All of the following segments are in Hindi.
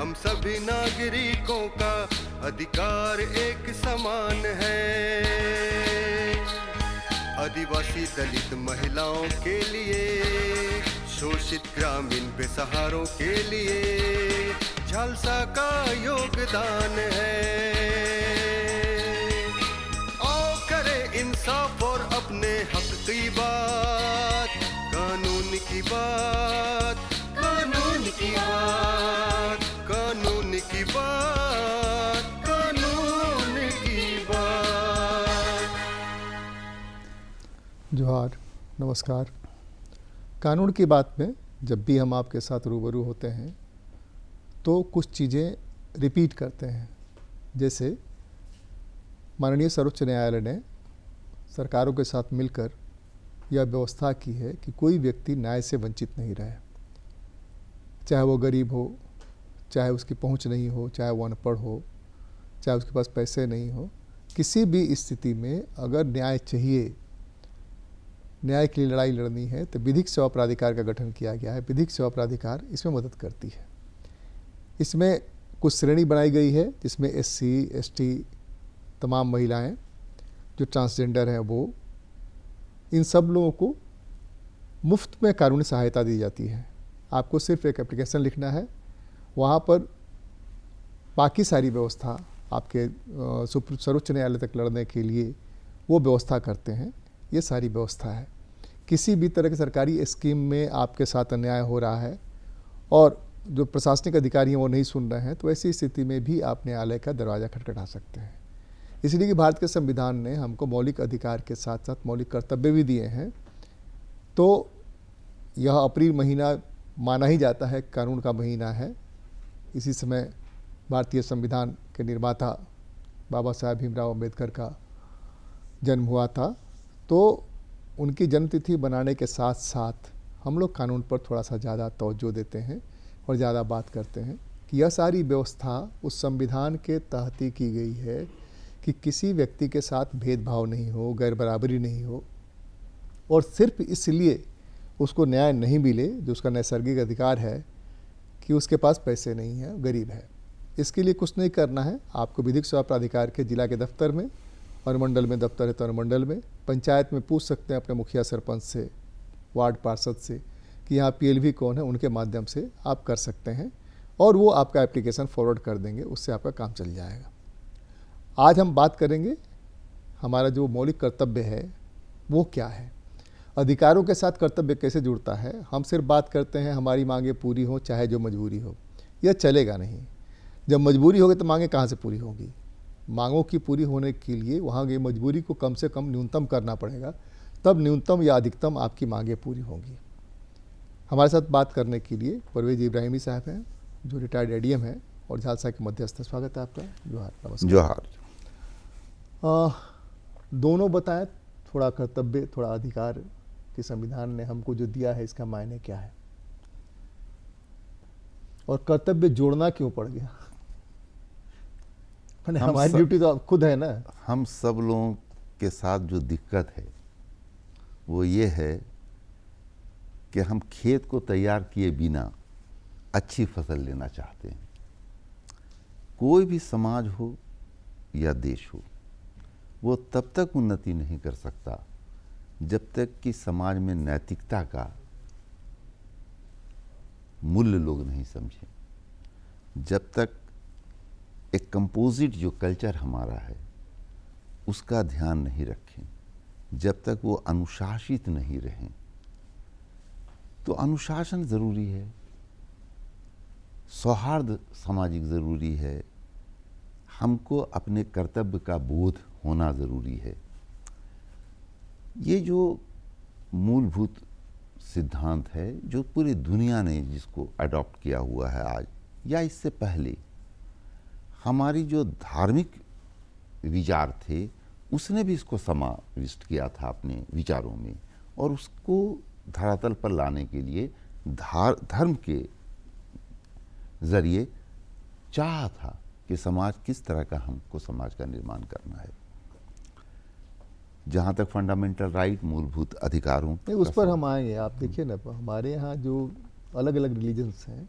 हम सभी नागरिकों का अधिकार एक समान है। आदिवासी दलित महिलाओं के लिए, शोषित ग्रामीण बेसहारों के लिए झालसा का योगदान है। आओ करें इंसाफ और अपने हक की बात, कानून की बात, कानून की बात, कानून की बात, कानून की बात। जोहार, नमस्कार। कानून की बात में जब भी हम आपके साथ रूबरू होते हैं तो कुछ चीज़ें रिपीट करते हैं। जैसे माननीय सर्वोच्च न्यायालय ने सरकारों के साथ मिलकर यह व्यवस्था की है कि कोई व्यक्ति न्याय से वंचित नहीं रहे, चाहे वो गरीब हो, चाहे उसकी पहुंच नहीं हो, चाहे वो अनपढ़ हो, चाहे उसके पास पैसे नहीं हो। किसी भी स्थिति में अगर न्याय चाहिए, न्याय के लिए लड़ाई लड़नी है तो विधिक सेवा प्राधिकार का गठन किया गया है। विधिक सेवा प्राधिकार इसमें मदद करती है। इसमें कुछ श्रेणी बनाई गई है जिसमें SC, ST, तमाम महिलाएं, जो ट्रांसजेंडर हैं, वो इन सब लोगों को मुफ्त में कानूनी सहायता दी जाती है। आपको सिर्फ एक एप्लीकेशन लिखना है, वहाँ पर बाकी सारी व्यवस्था आपके सर्वोच्च न्यायालय तक लड़ने के लिए वो व्यवस्था करते हैं। ये सारी व्यवस्था है। किसी भी तरह की सरकारी स्कीम में आपके साथ अन्याय हो रहा है और जो प्रशासनिक अधिकारी हैं वो नहीं सुन रहे हैं, तो ऐसी स्थिति में भी आप न्यायालय का दरवाज़ा खटखटा सकते हैं। इसलिए कि भारत के संविधान ने हमको मौलिक अधिकार के साथ साथ मौलिक कर्तव्य भी दिए हैं। तो यह अप्रैल महीना माना ही जाता है कानून का महीना है। इसी समय भारतीय संविधान के निर्माता बाबा साहेब भीमराव अम्बेडकर का जन्म हुआ था। तो उनकी जन्मतिथि बनाने के साथ साथ हम लोग कानून पर थोड़ा सा ज़्यादा तवज्जो देते हैं और ज़्यादा बात करते हैं कि यह सारी व्यवस्था उस संविधान के तहत ही की गई है कि किसी व्यक्ति के साथ भेदभाव नहीं हो, गैर बराबरी नहीं हो, और सिर्फ इसलिए उसको न्याय नहीं मिले जो उसका नैसर्गिक अधिकार है कि उसके पास पैसे नहीं है, गरीब है। इसके लिए कुछ नहीं करना है। आपको विधिक सेवा प्राधिकार के जिला के दफ्तर में, अनुमंडल में दफ्तर है तो अनुमंडल में, पंचायत में पूछ सकते हैं अपने मुखिया सरपंच से, वार्ड पार्षद से कि यहाँ PLV कौन है, उनके माध्यम से आप कर सकते हैं और वो आपका एप्लीकेशन फॉरवर्ड कर देंगे। उससे आपका काम चल जाएगा। आज हम बात करेंगे हमारा जो मौलिक कर्तव्य है वो क्या है, अधिकारों के साथ कर्तव्य कैसे जुड़ता है। हम सिर्फ बात करते हैं हमारी मांगें पूरी हो चाहे जो मजबूरी हो, यह चलेगा नहीं। जब मजबूरी होगी तो मांगें कहाँ से पूरी होंगी। मांगों की पूरी होने के लिए वहाँ की मजबूरी को कम से कम न्यूनतम करना पड़ेगा, तब न्यूनतम या अधिकतम आपकी मांगें पूरी होंगी। हमारे साथ बात करने के लिए परवेज इब्राहिमी साहब हैं, जो रिटायर्ड ADM हैं और झालसा के मध्यस्थ। स्वागत है आपका। जोहार, नमस्कार। जोहार। दोनों बताएं, थोड़ा कर्तव्य, थोड़ा अधिकार कि संविधान ने हमको जो दिया है इसका मायने क्या है, और कर्तव्य जोड़ना क्यों पड़ गया। हमारी ड्यूटी तो खुद है ना। हम सब लोगों के साथ जो दिक्कत है वो ये है कि हम खेत को तैयार किए बिना अच्छी फसल लेना चाहते हैं। कोई भी समाज हो या देश हो, वो तब तक उन्नति नहीं कर सकता जब तक कि समाज में नैतिकता का मूल्य लोग नहीं समझें, जब तक एक कंपोजिट जो कल्चर हमारा है उसका ध्यान नहीं रखें, जब तक वो अनुशासित नहीं रहें। तो अनुशासन ज़रूरी है, सौहार्द सामाजिक ज़रूरी है, हमको अपने कर्तव्य का बोध होना ज़रूरी है। ये जो मूलभूत सिद्धांत है जो पूरी दुनिया ने जिसको अडॉप्ट किया हुआ है आज या इससे पहले, हमारी जो धार्मिक विचार थे उसने भी इसको समाविष्ट किया था अपने विचारों में, और उसको धरातल पर लाने के लिए धर्म के ज़रिए चाहा था कि समाज किस तरह का, हमको समाज का निर्माण करना है। जहाँ तक फंडामेंटल राइट, मूलभूत अधिकारों, उस पर हम आएंगे। आप देखिए ना, हमारे यहाँ जो अलग अलग रिलीजन्स हैं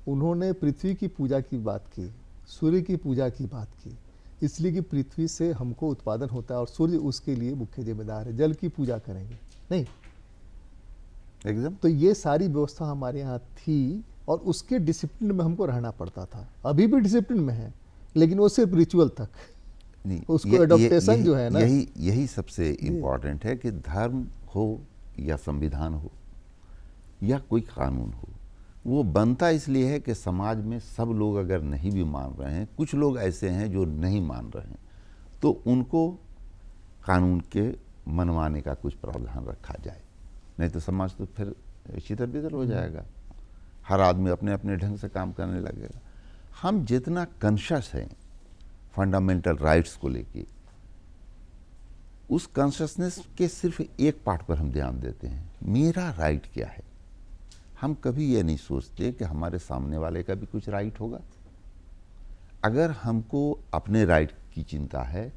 उन्होंने पृथ्वी की पूजा की बात की, सूर्य की पूजा की बात की, इसलिए कि पृथ्वी से हमको उत्पादन होता है और सूर्य उसके लिए मुख्य जिम्मेदार है। जल की पूजा करेंगे नहीं, एकदम। तो ये सारी व्यवस्था हमारे यहाँ थी और उसके डिसिप्लिन में हमको रहना पड़ता था। अभी भी डिसिप्लिन में है, लेकिन वो सिर्फ रिचुअल तक, नहीं, उसको एडॉप्टेशन जो है ना, यही सबसे इम्पोर्टेंट है कि धर्म हो या संविधान हो या कोई कानून हो, वो बनता इसलिए है कि समाज में सब लोग अगर नहीं भी मान रहे हैं, कुछ लोग ऐसे हैं जो नहीं मान रहे हैं, तो उनको कानून के मनवाने का कुछ प्रावधान रखा जाए, नहीं तो समाज तो फिर छितर बितर हो जाएगा। हर आदमी अपने अपने ढंग से काम करने लगेगा। हम जितना कॉन्शियस हैं फंडामेंटल राइट्स को लेके, उस कॉन्शियसनेस के सिर्फ एक पार्ट पर हम ध्यान देते हैं, मेरा राइट क्या है। हम कभी ये नहीं सोचते कि हमारे सामने वाले का भी कुछ राइट होगा। अगर हमको अपने राइट की चिंता है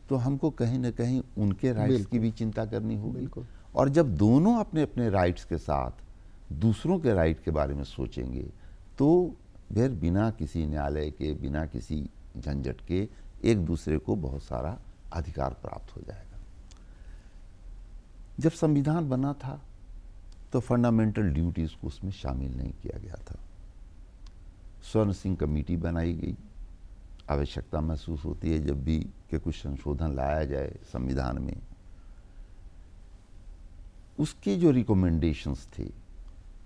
तो हमको कहीं ना कहीं उनके राइट्स की भी चिंता करनी होगी। और जब दोनों अपने अपने राइट्स के साथ दूसरों के राइट के बारे में सोचेंगे तो फिर बिना किसी न्यायालय के, बिना किसी झंझट के एक दूसरे को बहुत सारा अधिकार प्राप्त हो जाएगा। जब संविधान बना था तो फंडामेंटल ड्यूटीज को उसमें शामिल नहीं किया गया था। स्वर्ण सिंह कमेटी बनाई गई। आवश्यकता महसूस होती है जब भी कि कुछ संशोधन लाया जाए संविधान में, उसके जो रिकमेंडेशंस थे,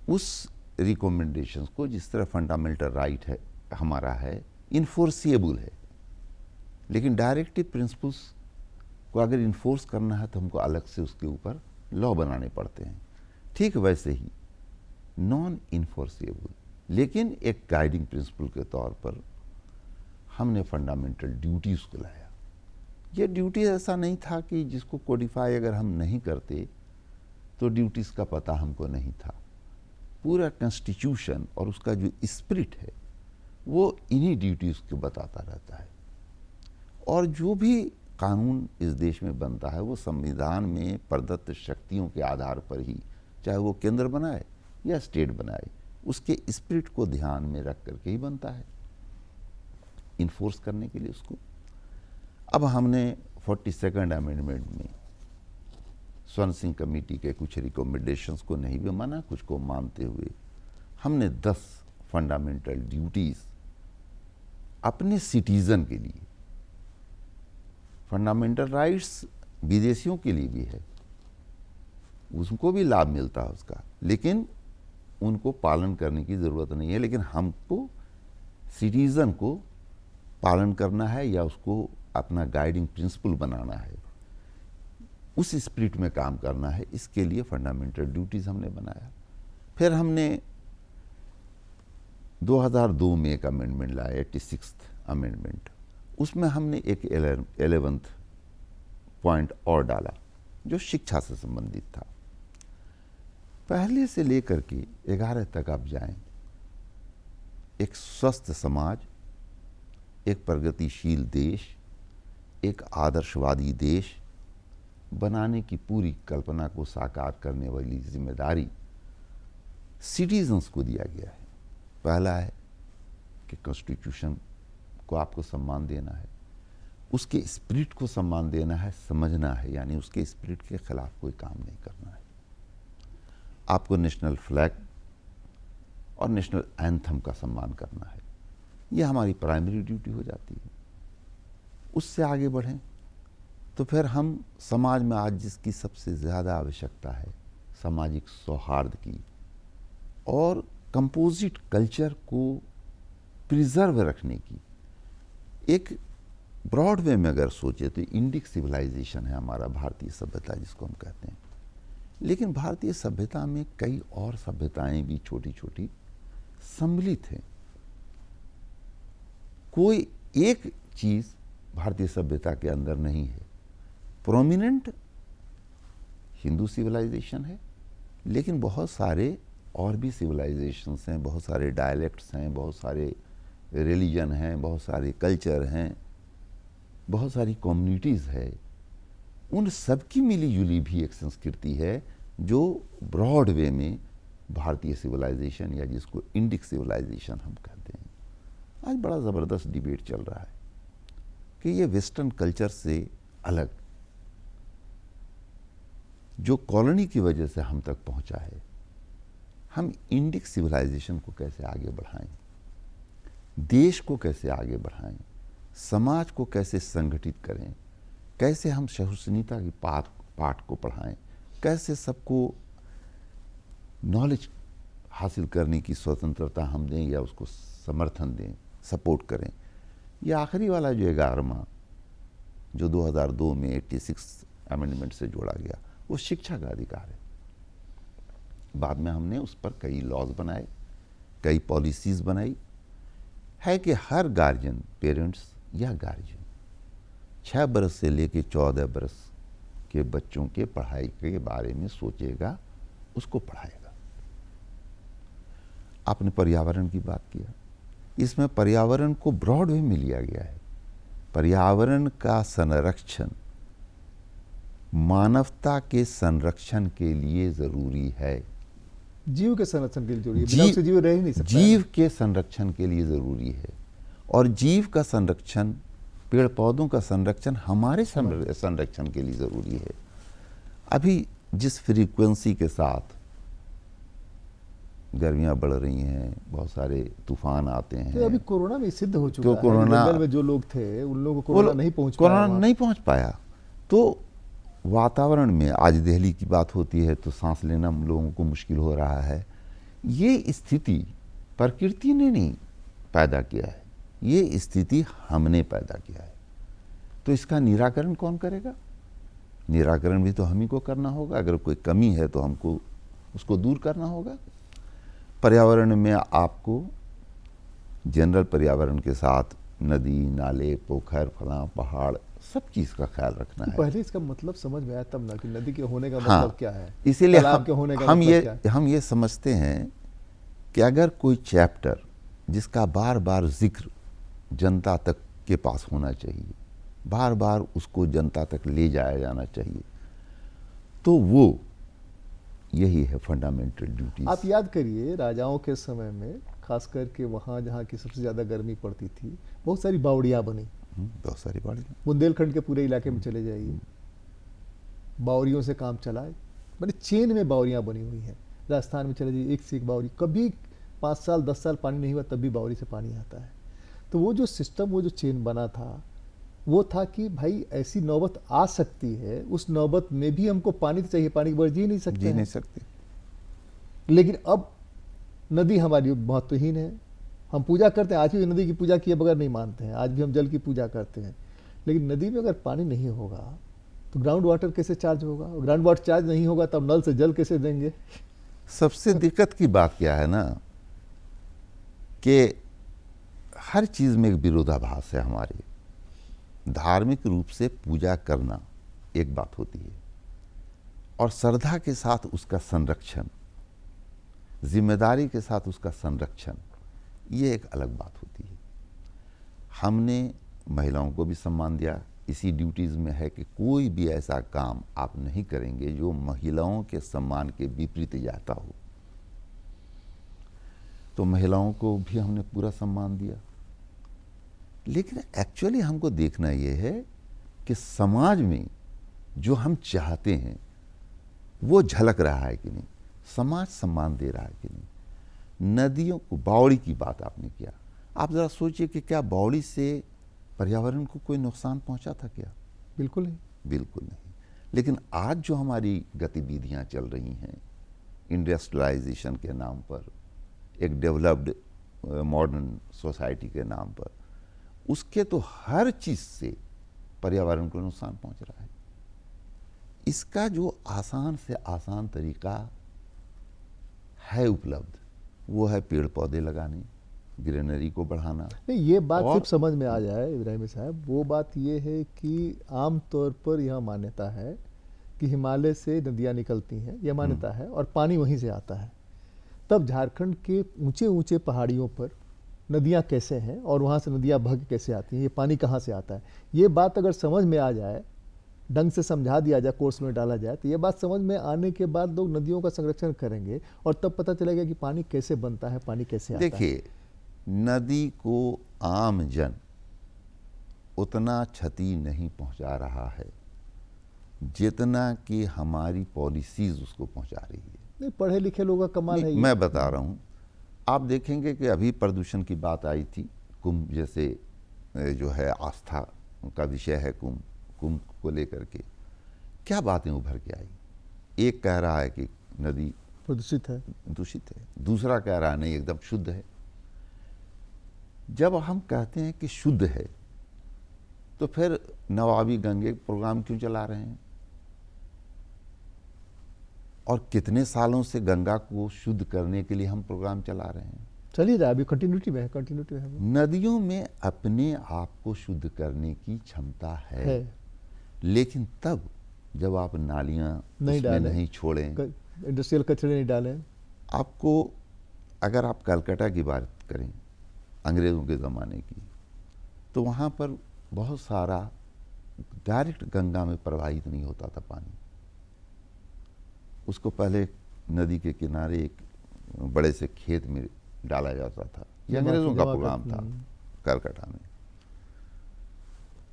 उस रिकमेंडेशंस को जिस तरह फंडामेंटल राइट है हमारा है, इन्फोर्सिएबल है, लेकिन डायरेक्टिव प्रिंसिपल्स को अगर इन्फोर्स करना है तो हमको अलग से उसके ऊपर लॉ बनाने पड़ते हैं। ठीक वैसे ही नॉन इन्फोर्सिएबल लेकिन एक गाइडिंग प्रिंसिपल के तौर पर हमने फंडामेंटल ड्यूटीज को लाया। ये ड्यूटी ऐसा नहीं था कि जिसको कोडिफाई अगर हम नहीं करते तो ड्यूटीज का पता हमको नहीं था। पूरा कॉन्स्टिट्यूशन और उसका जो स्पिरिट है वो इन्हीं ड्यूटीज को बताता रहता है। और जो भी कानून इस देश में बनता है वो संविधान में प्रदत्त शक्तियों के आधार पर ही, चाहे वो केंद्र बनाए या स्टेट बनाए, उसके स्पिरिट को ध्यान में रख करके ही बनता है, इन्फोर्स करने के लिए उसको। अब हमने 42nd अमेंडमेंट में स्वर्ण सिंह कमेटी के कुछ रिकमेंडेशंस को नहीं भी माना, कुछ को मानते हुए हमने 10 फंडामेंटल ड्यूटीज अपने सिटीजन के लिए, फंडामेंटल राइट्स विदेशियों के लिए भी है, उसको भी लाभ मिलता है उसका, लेकिन उनको पालन करने की ज़रूरत नहीं है। लेकिन हमको सिटीज़न को पालन करना है या उसको अपना गाइडिंग प्रिंसिपल बनाना है, उस स्पिरिट में काम करना है। इसके लिए फंडामेंटल ड्यूटीज़ हमने बनाया। फिर हमने 2002 में एक अमेंडमेंट लाया, 86th अमेंडमेंट। उसमें हमने एक 11th पॉइंट और डाला जो शिक्षा से संबंधित था। पहले से लेकर के 11 तक आप जाएं, एक स्वस्थ समाज, एक प्रगतिशील देश, एक आदर्शवादी देश बनाने की पूरी कल्पना को साकार करने वाली जिम्मेदारी सिटीजन्स को दिया गया है। पहला है कि कॉन्स्टिट्यूशन को आपको सम्मान देना है, उसके स्पिरिट को सम्मान देना है, समझना है, यानी उसके स्पिरिट के खिलाफ कोई काम नहीं करना है। आपको नेशनल फ्लैग और नेशनल एंथम का सम्मान करना है। यह हमारी प्राइमरी ड्यूटी हो जाती है। उससे आगे बढ़ें तो फिर हम समाज में आज जिसकी सबसे ज़्यादा आवश्यकता है, सामाजिक सौहार्द की और कंपोजिट कल्चर को प्रिजर्व रखने की, एक ब्रॉड वे में अगर सोचे तो इंडिक सिविलाइजेशन है हमारा भारतीय सभ्यता जिसको हम कहते हैं। लेकिन भारतीय सभ्यता में कई और सभ्यताएं भी छोटी छोटी सम्मिलित हैं। कोई एक चीज़ भारतीय सभ्यता के अंदर नहीं है। प्रोमिनेंट हिंदू सिविलाइजेशन है, लेकिन बहुत सारे और भी सिविलाइजेशंस हैं, बहुत सारे डायलेक्ट्स हैं, बहुत सारे रिलीजन हैं, बहुत सारे कल्चर हैं, बहुत सारी कम्युनिटीज़ है। उन सब की मिली जुली भी एक संस्कृति है जो ब्रॉड वे में भारतीय सिविलाइजेशन या जिसको इंडिक सिविलाइजेशन हम कहते हैं, आज बड़ा ज़बरदस्त डिबेट चल रहा है कि ये वेस्टर्न कल्चर से अलग जो कॉलोनी की वजह से हम तक पहुंचा है, हम इंडिक सिविलाइजेशन को कैसे आगे बढ़ाएं, देश को कैसे आगे बढ़ाएं, समाज को कैसे संगठित करें, कैसे हम सहिष्णुता की पाठ को पढ़ाएं, कैसे सबको नॉलेज हासिल करने की स्वतंत्रता हम दें या उसको समर्थन दें, सपोर्ट करें। ये आखिरी वाला जो 11वां जो 2002 में 86 अमेंडमेंट से जोड़ा गया, वो शिक्षा का अधिकार है। बाद में हमने उस पर कई लॉज बनाए, कई पॉलिसीज़ बनाई, है कि हर गार्जियन, पेरेंट्स या गार्जियन 6 बरस से लेकर 14 बरस के बच्चों के पढ़ाई के बारे में सोचेगा, उसको पढ़ाएगा। आपने पर्यावरण की बात किया, इसमें पर्यावरण को ब्रॉड वे में लिया गया है। पर्यावरण का संरक्षण मानवता के संरक्षण के लिए जरूरी है, जीव के संरक्षण के लिए जरूरी है, बिना उसके जीव रह ही नहीं सकता। जीव के संरक्षण के लिए जरूरी है, और जीव का संरक्षण, पेड़ पौधों का संरक्षण हमारे संरक्षण के लिए जरूरी है। अभी जिस फ्रीक्वेंसी के साथ गर्मियां बढ़ रही हैं, बहुत सारे तूफान आते हैं, तो अभी कोरोना में सिद्ध हो चुका है। कोरोना जंगल में जो लोग थे उन लोगों को कोरोना नहीं पहुंच पाया। तो वातावरण में आज दिल्ली की बात होती है तो सांस लेना लोगों को मुश्किल हो रहा है। ये स्थिति प्रकृति ने नहीं पैदा किया है, ये स्थिति हमने पैदा किया है। तो इसका निराकरण कौन करेगा? निराकरण भी तो हम ही को करना होगा। अगर कोई कमी है तो हमको उसको दूर करना होगा। पर्यावरण में आपको जनरल पर्यावरण के साथ नदी, नाले, पोखर, फला, पहाड़, सब चीज का ख्याल रखना है। पहले इसका मतलब समझ में आया तब ना कि नदी के होने का हाँ, मतलब क्या है, इसीलिए हम ये समझते हैं कि अगर कोई चैप्टर जिसका बार बार जिक्र जनता तक के पास होना चाहिए, बार बार उसको जनता तक ले जाया जाना चाहिए, तो वो यही है फंडामेंटल ड्यूटीज। आप याद करिए राजाओं के समय में, खास करके वहाँ जहाँ की सबसे ज़्यादा गर्मी पड़ती थी, बहुत सारी बावड़ियाँ बनी। बहुत सारी बावड़ियाँ, बुंदेलखंड के पूरे इलाके में चले जाइए, बावड़ियों से काम चलाए, मैंने चेन में बावड़ियाँ बनी हुई हैं। राजस्थान में चले जाइए, एक से एक बावड़ी, कभी 5 साल 10 साल पानी नहीं हुआ तब भी बावड़ी से पानी आता है। तो वो जो सिस्टम, वो जो चेन बना था, वो था कि भाई ऐसी नौबत आ सकती है, उस नौबत में भी हमको पानी तो चाहिए, पानी के बगैर जी नहीं सकते। लेकिन अब नदी हमारी महत्वहीन है। हम पूजा करते हैं, आज भी नदी की पूजा किए बगैर नहीं मानते हैं, आज भी हम जल की पूजा करते हैं। लेकिन नदी में अगर पानी नहीं होगा तो ग्राउंड वाटर कैसे चार्ज होगा? ग्राउंड वाटर चार्ज नहीं होगा तब नल से जल कैसे देंगे? सबसे दिक्कत की बात क्या है ना कि हर चीज में एक विरोधाभास है। हमारे धार्मिक रूप से पूजा करना एक बात होती है, और श्रद्धा के साथ उसका संरक्षण, जिम्मेदारी के साथ उसका संरक्षण, ये एक अलग बात होती है। हमने महिलाओं को भी सम्मान दिया। इसी ड्यूटीज में है कि कोई भी ऐसा काम आप नहीं करेंगे जो महिलाओं के सम्मान के विपरीत जाता हो। तो महिलाओं को भी हमने पूरा सम्मान दिया। लेकिन एक्चुअली हमको देखना ये है कि समाज में जो हम चाहते हैं वो झलक रहा है कि नहीं, समाज सम्मान दे रहा है कि नहीं। नदियों को, बावड़ी की बात आपने किया, आप जरा सोचिए कि क्या बावड़ी से पर्यावरण को कोई नुकसान पहुंचा था क्या? बिल्कुल नहीं, बिल्कुल नहीं। लेकिन आज जो हमारी गतिविधियां चल रही हैं इंडस्ट्रियलाइजेशन के नाम पर, एक डेवलप्ड मॉडर्न सोसाइटी के नाम पर, उसके तो हर चीज से पर्यावरण को नुकसान पहुंच रहा है। इसका जो आसान से आसान तरीका है उपलब्ध, वो है पेड़ पौधे लगाने, ग्रीनरी को बढ़ाना। नहीं, ये बात सिर्फ समझ में आ जाए इब्राहिम साहब, वो बात ये है कि आम तौर पर यह मान्यता है कि हिमालय से नदियाँ निकलती हैं, यह मान्यता है, और पानी वहीं से आता है। तब झारखंड के ऊंचे ऊंचे पहाड़ियों पर नदियाँ कैसे हैं और वहाँ से नदियाँ बह के कैसे आती हैं, ये पानी कहाँ से आता है, ये बात अगर समझ में आ जाए ढंग से समझा दिया जाए, कोर्स में डाला जाए, तो ये बात समझ में आने के बाद लोग नदियों का संरक्षण करेंगे और तब पता चलेगा कि पानी कैसे बनता है, पानी कैसे आता है। देखिए, नदी को आम जन उतना क्षति नहीं पहुंचा रहा है जितना कि हमारी पॉलिसीज उसको पहुंचा रही है। नहीं, पढ़े लिखे लोगों का कमाल है ये। मैं बता रहा हूँ, आप देखेंगे कि अभी प्रदूषण की बात आई थी, कुंभ जैसे जो है आस्था का विषय है, कुंभ को लेकर के क्या बातें उभर के आई। एक कह रहा है कि नदी प्रदूषित है, दूसरा कह रहा है नहीं एकदम शुद्ध है। जब हम कहते हैं कि शुद्ध है तो फिर नमामि गंगे प्रोग्राम क्यों चला रहे हैं? और कितने सालों से गंगा को शुद्ध करने के लिए हम प्रोग्राम चला रहे हैं? चल ही रहा है, अभी कंटिन्यूटी में है। नदियों में अपने आप को शुद्ध करने की क्षमता है। लेकिन तब जब आप नालियां नहीं छोड़ें, इंडस्ट्रियल कचरे नहीं डालें। आपको, अगर आप कलकत्ता की बात करें अंग्रेज़ों के ज़माने की, तो वहाँ पर बहुत सारा डायरेक्ट गंगा में प्रवाहित नहीं होता था पानी। उसको पहले नदी के किनारे एक बड़े से खेत में डाला जाता था। ये अंग्रेज़ों का प्रोग्राम था कलकत्ता में।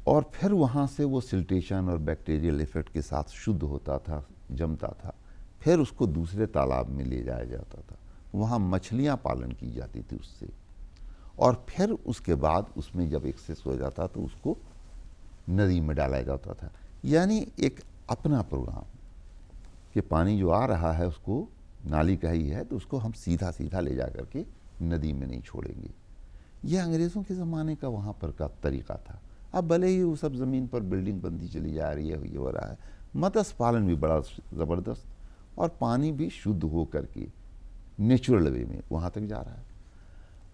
और फिर वहाँ से वो सिल्टेशन और बैक्टीरियल इफेक्ट के साथ शुद्ध होता था, जमता था। फिर उसको दूसरे तालाब में ले जाया जाता था, वहाँ मछलियाँ पालन की जाती थी उससे। और फिर उसके बाद उसमें जब एक्सेस हो जाता तो उसको नदी में डाला जाता था। यानी एक अपना प्रोग्राम कि पानी जो आ रहा है उसको नाली का ही है तो उसको हम सीधा सीधा ले जा करके नदी में नहीं छोड़ेंगे। यह अंग्रेज़ों के ज़माने का वहाँ पर का तरीका था। अब भले ही वो सब ज़मीन पर बिल्डिंग बनती चली जा रही है, ये हो रहा है, मत्स्य पालन भी बड़ा ज़बरदस्त और पानी भी शुद्ध हो करके नेचुरल वे में वहाँ तक जा रहा है।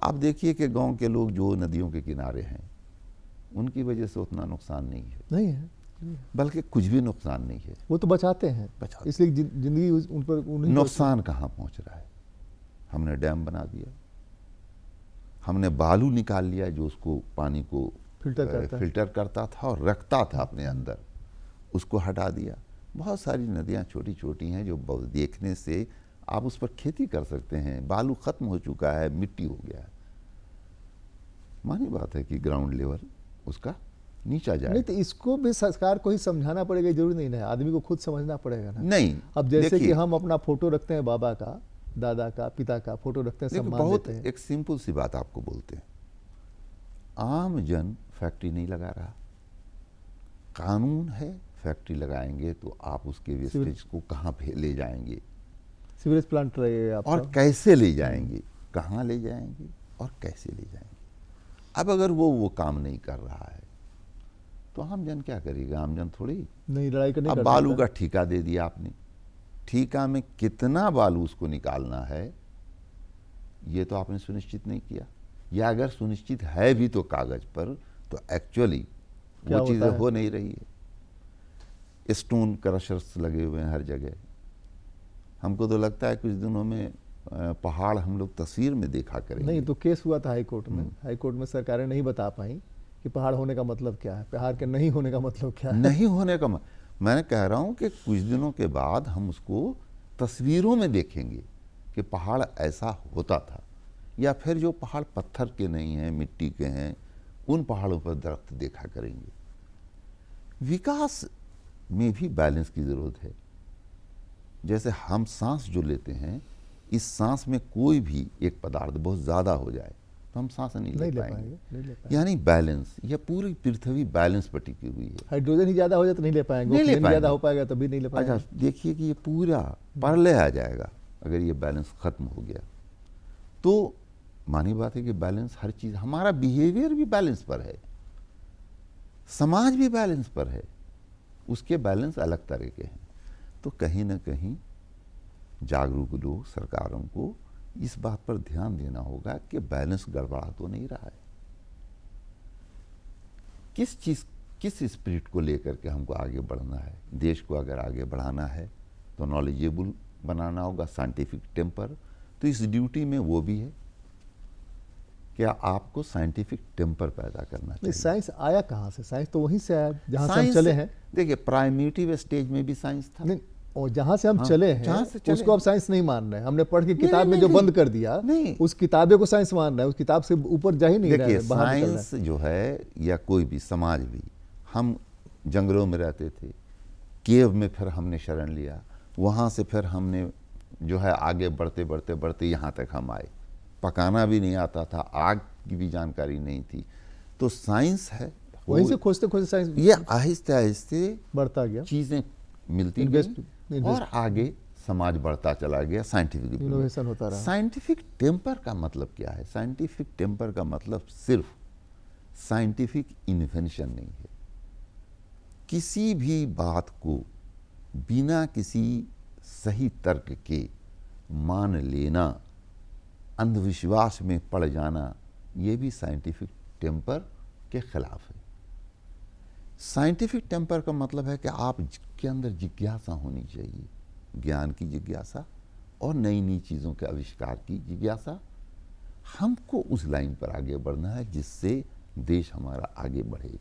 आप देखिए कि गांव के लोग जो नदियों के किनारे हैं उनकी वजह से उतना नुकसान नहीं है, बल्कि कुछ भी नुकसान नहीं है। वो तो बचाते हैं, इसलिए जिंदगी उन पर नुकसान कहाँ पहुँच रहा है? हमने डैम बना दिया, हमने बालू निकाल लिया जो उसको पानी को फिल्टर करता था और रखता था अपने अंदर, उसको हटा दिया। बहुत सारी नदियाँ छोटी छोटी हैं जो देखने से आप उस पर खेती कर सकते हैं। बालू खत्म हो चुका है, मिट्टी हो गया है। मानी बात है कि ग्राउंड लेवल उसका नीचा जाए। नहीं तो इसको भी सरकार को ही समझाना पड़ेगा, जरूरी नहीं है, आदमी को खुद समझना पड़ेगा ना। नहीं, अब जैसे कि हम अपना फोटो रखते हैं, बाबा का, दादा का, पिता का फोटो रखते हैं, सम्मान बहुत देते हैं। एक सिंपल सी बात आपको बोलते हैं, आम जन फैक्ट्री नहीं लगा रहा, कानून है फैक्ट्री लगाएंगे तो आप उसके वेस्टेज को कहाँ ले जाएंगे, सीवरेज प्लांट रहेगा और कैसे ले जाएंगे, कहाँ ले जाएंगे और कैसे ले जाएंगे। अब अगर वो काम नहीं कर रहा है तो आम जन क्या करेगा? आम जन थोड़ी नहीं लड़ाई करने। अब बालू का ठेका दे दिया आपने, ठेका में कितना बालू उसको निकालना है ये तो आपने सुनिश्चित नहीं किया, या अगर सुनिश्चित है भी तो कागज पर, तो एक्चुअली वो चीज़ें हो नहीं रही है। स्टोन क्रशर्स लगे हुए हैं हर जगह। हमको तो लगता है कुछ दिनों में पहाड़ हम लोग तस्वीर में देखा करेंगे। नहीं तो केस हुआ था हाईकोर्ट में, हाईकोर्ट में सरकारें नहीं बता पाई कि पहाड़ होने का मतलब क्या है, पहाड़ के नहीं होने का मतलब क्या है। नहीं होने का मैं कह रहा हूँ कि कुछ दिनों के बाद हम उसको तस्वीरों में देखेंगे कि पहाड़ ऐसा होता था, या फिर जो पहाड़ पत्थर के नहीं हैं, मिट्टी के हैं, उन पहाड़ों पर दरख्त देखा करेंगे। विकास में भी बैलेंस की ज़रूरत है। जैसे हम सांस जो लेते हैं, इस सांस में कोई भी एक पदार्थ बहुत ज़्यादा हो जाए तो हम सांस नहीं ले पाएंगे। यानी बैलेंस, यह पूरी पृथ्वी बैलेंस पर टिकी हुई है। हाइड्रोजन ही ज़्यादा हो जाए तो नहीं ले पाएंगे, ऑक्सीजन ज़्यादा हो पाएगा तभी नहीं ले पाएंगे। अच्छा देखिए कि ये पूरा परले आ जाएगा अगर ये बैलेंस ख़त्म हो गया तो। मानी बात है कि बैलेंस हर चीज़, हमारा बिहेवियर भी बैलेंस पर है, समाज भी बैलेंस पर है, उसके बैलेंस अलग तरह के हैं। तो कहीं ना कहीं जागरूक लोग, सरकारों को इस बात पर ध्यान देना होगा कि बैलेंस गड़बड़ा तो नहीं रहा है। किस स्पिरिट को लेकर के हमको आगे बढ़ना है। देश को अगर आगे बढ़ाना है तो नॉलेजेबल बनाना होगा, साइंटिफिक टेम्पर। तो इस ड्यूटी में वो भी है कि आपको साइंटिफिक टेम्पर पैदा करना नहीं, चाहिए। साइंस आया कहाँ से? साइंस तो वहीं से आया जहाँ से हम साइंस चले हैं। देखिए, प्राइमेटिव स्टेज में भी साइंस था। नहीं, और जहाँ से हम हाँ, चले जहाँ हैं से चले उसको हैं। अब साइंस नहीं मान रहे हैं। हमने पढ़ के नहीं, किताब में नहीं, जो नहीं, बंद कर दिया, नहीं। उस किताबे को साइंस मान रहे हैं, उस किताब से ऊपर जा ही नहीं रहे देखिए, हैं, बाहर निकल रहे हैं। साइंस जो है या कोई भी समाज भी, हम जंगलों में रहते थे, केव में फिर हमने शरण लिया, वहाँ से फिर हमने जो है आगे बढ़ते बढ़ते बढ़ते यहाँ तक हम आए। पकाना भी नहीं आता था, आग की भी जानकारी नहीं थी, तो साइंस है वहीं से खोजते खोजते साइंस ये आहिस्ते आहिस्ते बढ़ता गया, चीज़ें मिलती गई और आगे समाज बढ़ता चला गया, साइंटिफिक इनोवेशन होता रहा। साइंटिफिक टेम्पर का मतलब क्या है? साइंटिफिक टेम्पर का मतलब सिर्फ साइंटिफिक इन्वेंशन नहीं है। किसी भी बात को बिना किसी सही तर्क के मान लेना, अंधविश्वास में पड़ जाना, ये भी साइंटिफिक टेम्पर के खिलाफ है। साइंटिफिक टेम्पर का मतलब है कि आपके अंदर जिज्ञासा होनी चाहिए, ज्ञान की जिज्ञासा और नई नई चीज़ों के आविष्कार की जिज्ञासा। हमको उस लाइन पर आगे बढ़ना है जिससे देश हमारा आगे बढ़े।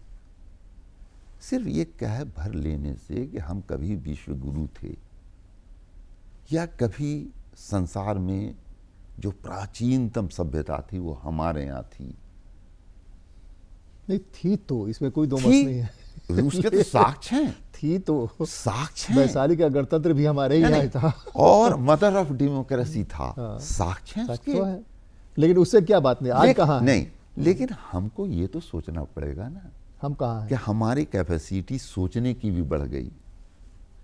सिर्फ ये कह भर लेने से कि हम कभी विश्व गुरु थे या कभी संसार में जो प्राचीनतम सभ्यता थी वो हमारे यहाँ थी, नहीं थी तो इसमें कोई दो मत थी, नहीं है। उसके तो साक्ष्य हैं, थी तो साक्ष्य हैं। वैशाली का गणतंत्र भी हमारे ही यहाँ था। और मदर ऑफ डेमोक्रेसी था, हाँ। साक्ष्य हैं साक्ष्य उसके। तो है, लेकिन उससे क्या बात नहीं, आज कहाँ है? नहीं, लेकिन हमको ये तो सोचना पड़ेगा ना हम कहाँ कि हैं? हमारी कैपेसिटी सोचने की भी बढ़ गई।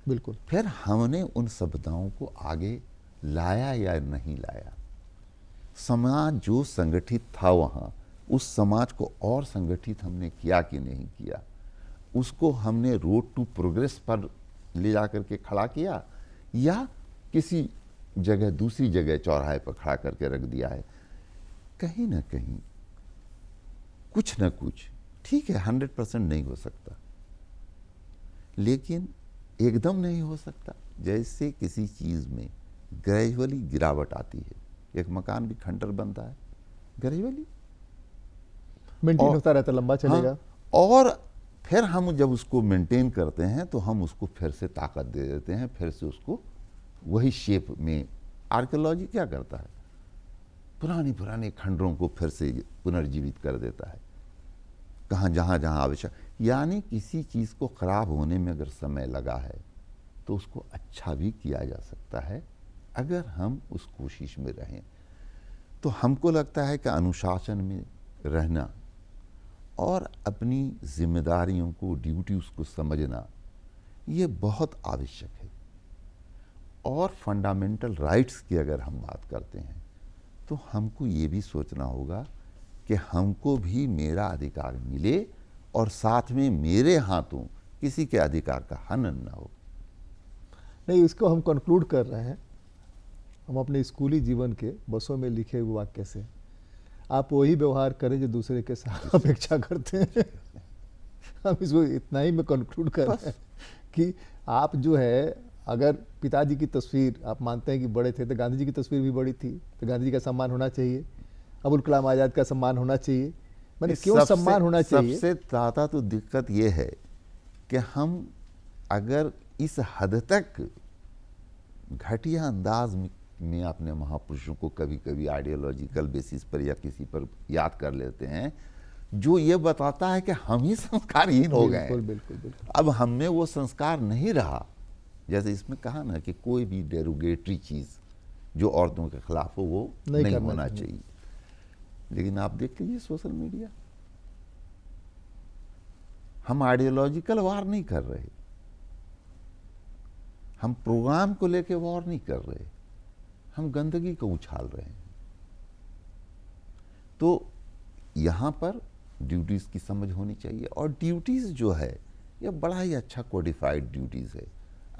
बिल्कुल। फिर हमने उन सभ्यताओं को आगे लाया या नहीं लाया। समाज जो संगठित था वहाँ, उस समाज को और संगठित हमने किया कि नहीं किया, उसको हमने रोड टू प्रोग्रेस पर ले जा करके खड़ा किया या किसी जगह दूसरी जगह चौराहे पर खड़ा करके रख दिया है। कहीं ना कहीं कुछ ना कुछ, ठीक है 100% नहीं हो सकता, लेकिन एकदम नहीं हो सकता। जैसे किसी चीज़ में ग्रेजुअली गिरावट आती है, एक मकान भी खंडर बनता है ग्रेजुअली, मेंटेन और- होता रहता, लंबा चलेगा। हाँ, और फिर हम जब उसको मेंटेन करते हैं तो हम उसको फिर से ताकत दे देते हैं, फिर से उसको वही शेप में। आर्कियोलॉजी क्या करता है? पुरानी पुराने खंडरों को फिर से पुनर्जीवित कर देता है, कहाँ जहाँ जहाँ आवश्यक। यानी किसी चीज़ को ख़राब होने में अगर समय लगा है तो उसको अच्छा भी किया जा सकता है अगर हम उस कोशिश में रहें। तो हमको लगता है कि अनुशासन में रहना और अपनी जिम्मेदारियों को, ड्यूटीज़ को समझना, ये बहुत आवश्यक है। और फंडामेंटल राइट्स की अगर हम बात करते हैं तो हमको ये भी सोचना होगा कि हमको भी मेरा अधिकार मिले और साथ में मेरे हाथों किसी के अधिकार का हनन ना हो। नहीं, इसको हम कंक्लूड कर रहे हैं हम अपने स्कूली जीवन के बसों में लिखे हुए वाक्य से, आप वही व्यवहार करें जो दूसरे के साथ अपेक्षा करते हैं। हम इसको इतना ही में कंक्लूड कर रहे हैं कि आप जो है, अगर पिताजी की तस्वीर आप मानते हैं कि बड़े थे, तो गांधी जी की तस्वीर भी बड़ी थी, तो गांधी जी का सम्मान होना चाहिए, अबुल कलाम आज़ाद का सम्मान होना चाहिए। मैंने क्यों सम्मान होना चाहिए? सबसे ज़्यादा तो दिक्कत ये है कि हम अगर इस हद तक घटिया अंदाज में अपने महापुरुषों को कभी कभी आइडियोलॉजिकल बेसिस पर या किसी पर याद कर लेते हैं, जो ये बताता है कि हम ही संस्कारहीन हो गए। बिल्कुल बिल्कुल बिल्कुल। अब हमने वो संस्कार नहीं रहा। जैसे इसमें कहा ना कि कोई भी डेरोगेटरी चीज़ जो औरतों के खिलाफ हो वो नहीं करना होना चाहिए। चाहिए। लेकिन आप देख लीजिए सोशल मीडिया, हम आइडियोलॉजिकल वार नहीं कर रहे, हम प्रोग्राम को लेके वार नहीं कर रहे, हम गंदगी को उछाल रहे हैं। तो यहाँ पर ड्यूटीज़ की समझ होनी चाहिए, और ड्यूटीज़ जो है ये बड़ा ही अच्छा कोडिफाइड ड्यूटीज़ है।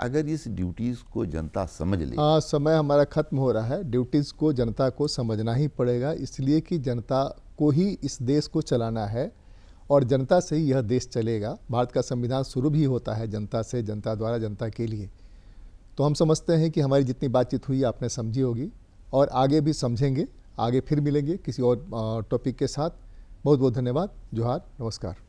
अगर इस ड्यूटीज़ को जनता समझ ले। हाँ, समय हमारा ख़त्म हो रहा है। ड्यूटीज़ को जनता को समझना ही पड़ेगा, इसलिए कि जनता को ही इस देश को चलाना है और जनता से ही यह देश चलेगा। भारत का संविधान शुरू भी होता है जनता से, जनता द्वारा, जनता के लिए। तो हम समझते हैं कि हमारी जितनी बातचीत हुई आपने समझी होगी और आगे भी समझेंगे। आगे फिर मिलेंगे किसी और टॉपिक के साथ। बहुत बहुत धन्यवाद। जोहार, नमस्कार।